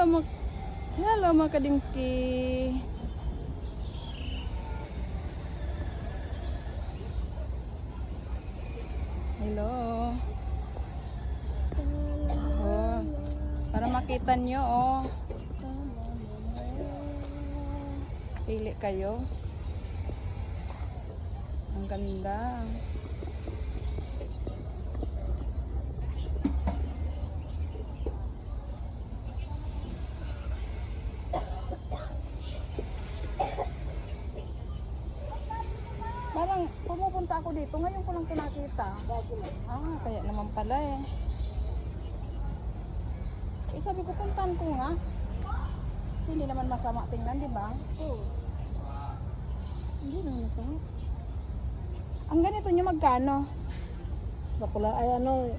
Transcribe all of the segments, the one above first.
Hello mga kadimski. Hello. Oh, para makita nyo, oh. Pili kayo. Ang ganda. Parang pumupunta ako dito. Ngayon ko lang ito nakita. Ah, kaya naman pala eh. Eh sabi ko, puntahan ko nga. Kasi hindi naman masama tingnan, di ba? Oo. Hindi naman masama. Ang ganito nyo magkano? Bakula ay ano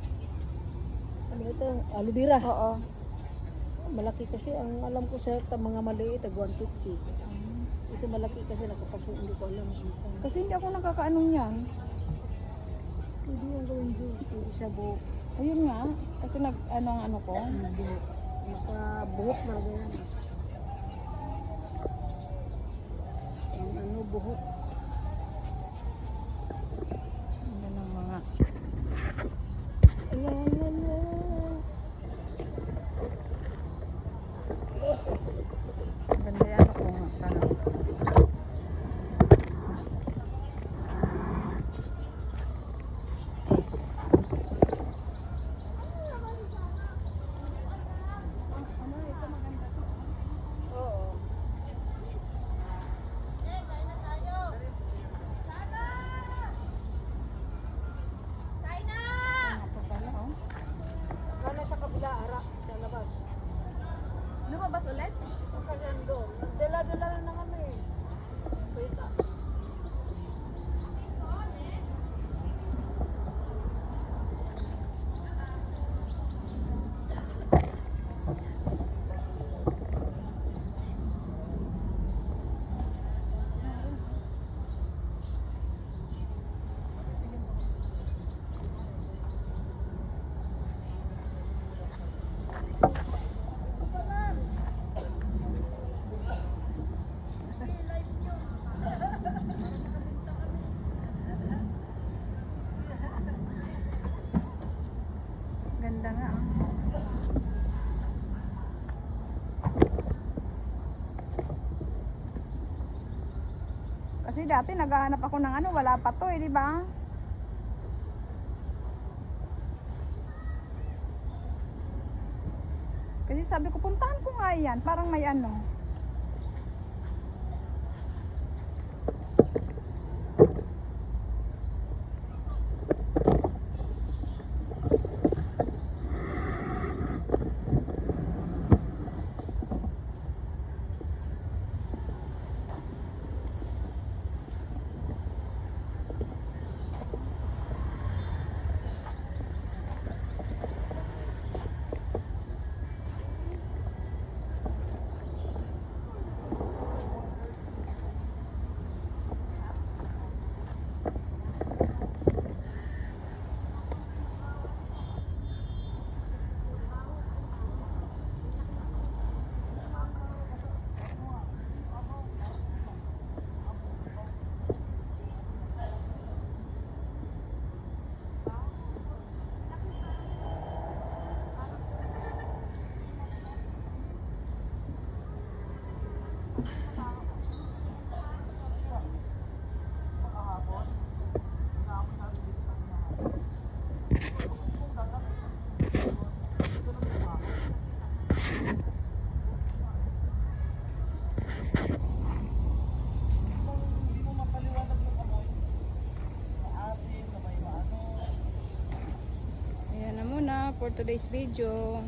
ito, aloe vera. Oo. Malaki kasi ang alam ko sa mga maliit tag 150. Ito malaki kasi nakapaso, hindi ko alam. Kasi hindi ako nakakaanong yan. Hindi ang gawin juice, hindi siya buhok. Ayun nga. Kasi ano ang ano ko. Buhok. Nakabuhok na yan. Ang ano buhok. Ano ng mga. Alalala. Ganda yan ako nga. Parang. Kala sa kabila, ara, sa labas. Lumabas ulit? Pagkasan doon. Dala-dala na kami. Wait up. Ganda nga. Kasi dati naghahanap ako ng ano, wala pa to eh, di ba? Kasi sabi ko, puntahan ko nga yan, parang may ano. Ayan na muna for today's video.